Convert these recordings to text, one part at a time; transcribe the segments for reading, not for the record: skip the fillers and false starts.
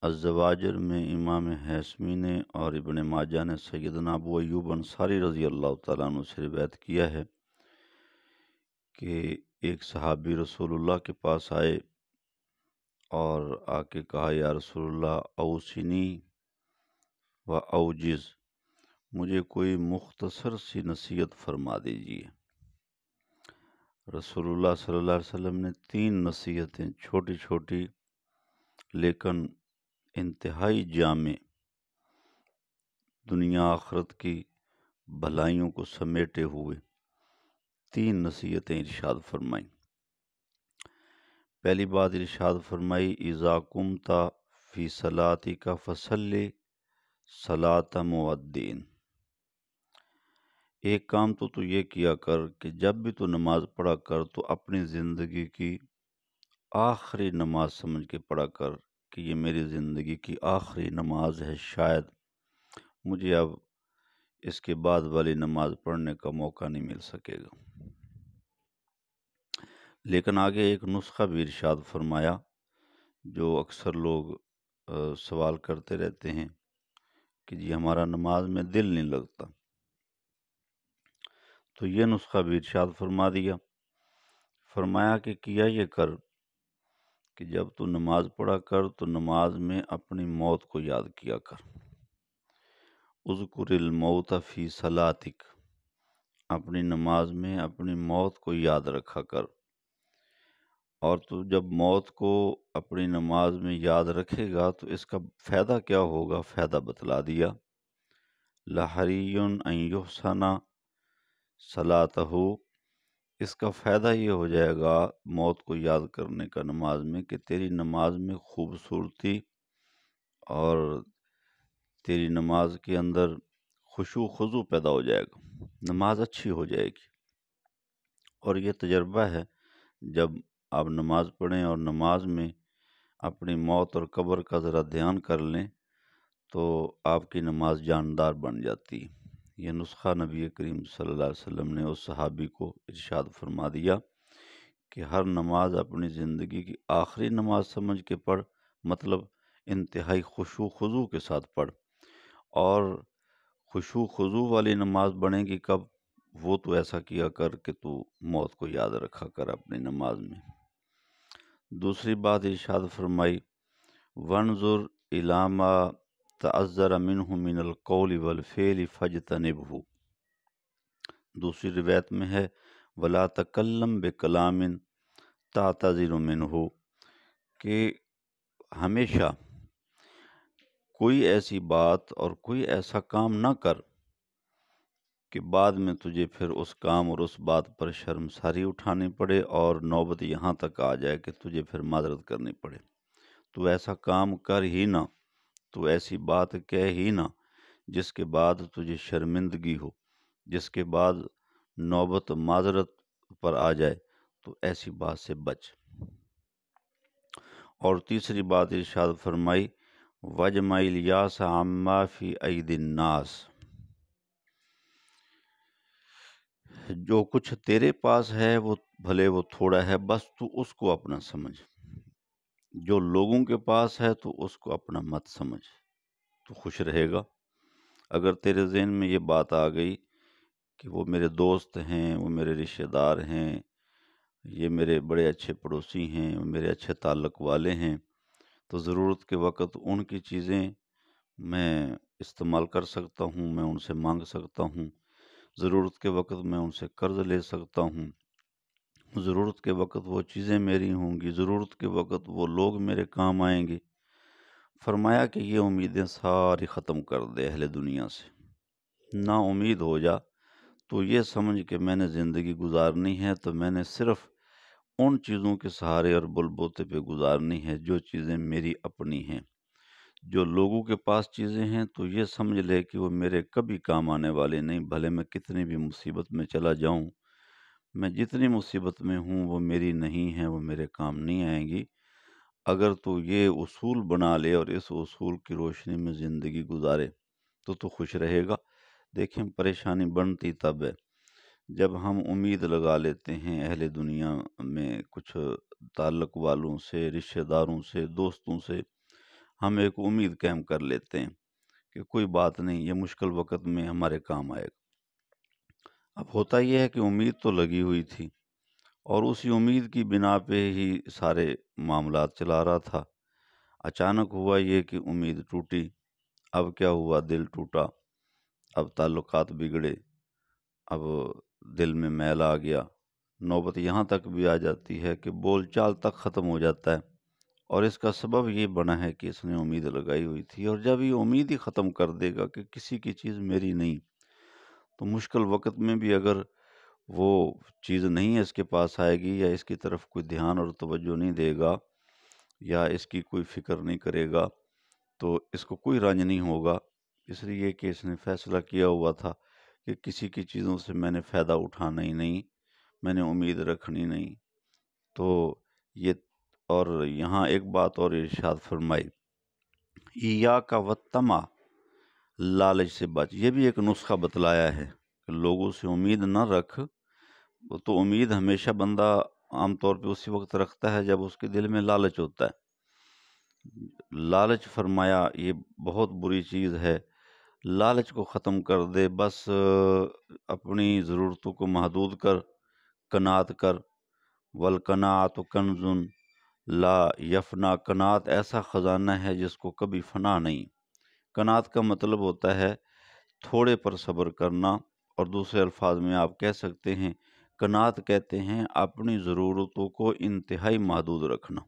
الزواجر میں امام حیثمی نے اور ابن ماجہ نے سیدنا ابو ایوب انصاری رضی اللہ تعالیٰ عنہ سے روایت کیا ہے کہ ایک صحابی رسول اللہ کے پاس آئے اور آ کے کہا یا رسول اللہ اوصنی و اوجز، مجھے کوئی مختصر سی نصیحت فرما دیجیے۔ رسول اللہ صلی اللہ علیہ وسلم نے 3 نصیحتیں چھوٹی چھوٹی لیکن انتہائی جامع، دنیا آخرت کی بھلائیوں کو سمیٹے ہوئے 3 نصیحتیں ارشاد فرمائیں۔ پہلی بات ارشاد فرمائی اذا قمت فی صلاتک فصلی صلاۃ مودین، ایک کام تو یہ کیا کر کہ جب بھی تو نماز پڑھا کر تو اپنی زندگی کی آخری نماز سمجھ کے پڑھا کر کہ یہ میری زندگی کی آخری نماز ہے، شاید مجھے اب اس کے بعد والی نماز پڑھنے کا موقع نہیں مل سکے گا۔ لیکن آگے ایک نسخہ بھی ارشاد فرمایا جو اکثر لوگ سوال کرتے رہتے ہیں کہ جی ہمارا نماز میں دل نہیں لگتا، تو یہ نسخہ بھی ارشاد فرما دیا، فرمایا کہ کیا یہ کر کہ جب تو نماز پڑھا کر تو نماز میں اپنی موت کو یاد کیا کر، اذکر الموت فی صلاتک، اپنی نماز میں اپنی موت کو یاد رکھا کر، اور تو جب موت کو اپنی نماز میں یاد رکھے گا تو اس کا فائدہ کیا ہوگا، فائدہ بتلا دیا، لحری ان یحسن صلاتہ، اس کا فائدہ یہ ہو جائے گا موت کو یاد کرنے کا نماز میں کہ تیری نماز میں خوبصورتی اور تیری نماز کے اندر خشوع خضوع پیدا ہو جائے گا، نماز اچھی ہو جائے گی۔ اور یہ تجربہ ہے، جب آپ نماز پڑھیں اور نماز میں اپنی موت اور قبر کا ذرا دھیان کر لیں تو آپ کی نماز جاندار بن جاتی ہے۔ یہ نسخہ نبی کریم صلی اللہ علیہ وسلم نے اس صحابی کو ارشاد فرما دیا کہ ہر نماز اپنی زندگی کی آخری نماز سمجھ کے پڑھ، مطلب انتہائی خشوع خضوع کے ساتھ پڑھ، اور خشوع خضوع والی نماز بنے گی کب، وہ تو ایسا کیا کر کہ تو موت کو یاد رکھا کر اپنی نماز میں۔ دوسری بات ارشاد فرمائی وانظر الی ما تعذر منہ من القول والفعل فاجتنبہ، دوسری روایت میں ہے ولا تکلم بکلام تعتذر منہ، کہ ہمیشہ کوئی ایسی بات اور کوئی ایسا کام نہ کر کہ بعد میں تجھے پھر اس کام اور اس بات پر شرمساری اٹھانی پڑے اور نوبت یہاں تک آ جائے کہ تجھے پھر معذرت کرنی پڑے۔ تو ایسا کام کر ہی نہ، تو ایسی بات کہہ ہی نہ جس کے بعد تجھے شرمندگی ہو، جس کے بعد نوبت معذرت پر آ جائے، تو ایسی بات سے بچ۔ اور تیسری بات ارشاد فرمائی وَجْمَعِ الْيَاسَ عَمَّا فِي أَيْدِي النَّاسِ، جو کچھ تیرے پاس ہے وہ بھلے وہ تھوڑا ہے، بس تو اس کو اپنا سمجھ، جو لوگوں کے پاس ہے تو اس کو اپنا مت سمجھ، تو خوش رہے گا۔ اگر تیرے ذہن میں یہ بات آ گئی کہ وہ میرے دوست ہیں، وہ میرے رشتہ دار ہیں، یہ میرے بڑے اچھے پڑوسی ہیں، وہ میرے اچھے تعلق والے ہیں، تو ضرورت کے وقت ان کی چیزیں میں استعمال کر سکتا ہوں، میں ان سے مانگ سکتا ہوں، ضرورت کے وقت میں ان سے قرض لے سکتا ہوں، ضرورت کے وقت وہ چیزیں میری ہوں گی، ضرورت کے وقت وہ لوگ میرے کام آئیں گے۔ فرمایا کہ یہ امیدیں ساری ختم کر دے اہل دنیا سے، نا امید ہو جا، تو یہ سمجھ کہ میں نے زندگی گزارنی ہے تو میں نے صرف ان چیزوں کے سہارے اور بل بوتے پہ گزارنی ہے جو چیزیں میری اپنی ہیں۔ جو لوگوں کے پاس چیزیں ہیں تو یہ سمجھ لے کہ وہ میرے کبھی کام آنے والے نہیں، بھلے میں کتنی بھی مصیبت میں چلا جاؤں، میں جتنی مصیبت میں ہوں وہ میری نہیں ہیں، وہ میرے کام نہیں آئیں گی۔ اگر تو یہ اصول بنا لے اور اس اصول کی روشنی میں زندگی گزارے تو خوش رہے گا۔ دیکھیں پریشانی بنتی تب ہے جب ہم امید لگا لیتے ہیں اہل دنیا میں کچھ تعلق والوں سے، رشتہ داروں سے، دوستوں سے، ہم ایک امید قائم کر لیتے ہیں کہ کوئی بات نہیں، یہ مشکل وقت میں ہمارے کام آئے گا۔ اب ہوتا یہ ہے کہ امید تو لگی ہوئی تھی، اور اسی امید کی بنا پہ ہی سارے معاملات چلا رہا تھا۔ اچانک ہوا یہ کہ امید ٹوٹی۔ اب کیا ہوا؟ دل ٹوٹا، اب تعلقات بگڑے، اب دل میں میل آ گیا۔ نوبت یہاں تک بھی آ جاتی ہے کہ بول چال تک ختم ہو جاتا ہے، اور اس کا سبب یہ بنا ہے کہ اس نے امید لگائی ہوئی تھی، اور جب یہ امید ہی ختم کر دے گا کہ کسی کی چیز میری نہیں، تو مشکل وقت میں بھی اگر وہ چیز نہیں ہے اس کے پاس آئے گی، یا اس کی طرف کوئی دھیان اور توجہ نہیں دے گا، یا اس کی کوئی فکر نہیں کرے گا، تو اس کو کوئی رنج نہیں ہوگا، اس لیے کہ اس نے فیصلہ کیا ہوا تھا کہ کسی کی چیزوں سے میں نے فائدہ اٹھانا ہی نہیں، میں نے امید رکھنی نہیں۔ تو یہ، اور یہاں ایک بات اور ارشاد فرمائی، ایاک والطمع، لالچ سے بچ۔ یہ بھی ایک نسخہ بتلایا ہے کہ لوگوں سے امید نہ رکھ۔ وہ تو امید ہمیشہ بندہ عام طور پہ اسی وقت رکھتا ہے جب اس کے دل میں لالچ ہوتا ہے۔ لالچ فرمایا یہ بہت بری چیز ہے، لالچ کو ختم کر دے، بس اپنی ضرورتوں کو محدود کر، قناعت کر۔ والقناعۃ کنز لا یفنا، قناعت ایسا خزانہ ہے جس کو کبھی فنا نہیں۔ قناعت کا مطلب ہوتا ہے تھوڑے پر صبر کرنا، اور دوسرے الفاظ میں آپ کہہ سکتے ہیں قناعت کہتے ہیں اپنی ضرورتوں کو انتہائی محدود رکھنا۔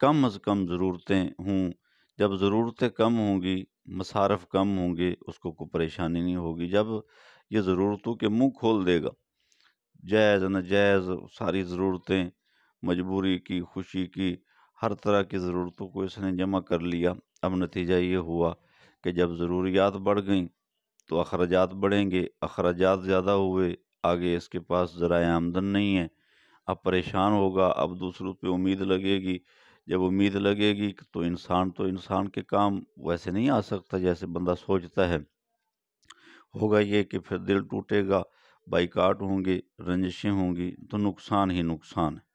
کم از کم ضرورتیں ہوں، جب ضرورتیں کم ہوں گی، مصارف کم ہوں گے، اس کو کوئی پریشانی نہیں ہوگی۔ جب یہ ضرورتوں کے منہ کھول دے گا، جائز ناجائز ساری ضرورتیں، مجبوری کی، خوشی کی، ہر طرح کی ضرورتوں کو اس نے جمع کر لیا، اب نتیجہ یہ ہوا کہ جب ضروریات بڑھ گئیں تو اخراجات بڑھیں گے، اخراجات زیادہ ہوئے، آگے اس کے پاس ذرائع آمدن نہیں ہے، اب پریشان ہوگا، اب دوسروں پہ امید لگے گی۔ جب امید لگے گی تو انسان کے کام ویسے نہیں آ سکتا جیسے بندہ سوچتا ہے۔ ہوگا یہ کہ پھر دل ٹوٹے گا، بائیکاٹ ہوں گے، رنجشیں ہوں گی، تو نقصان ہی نقصان ہے۔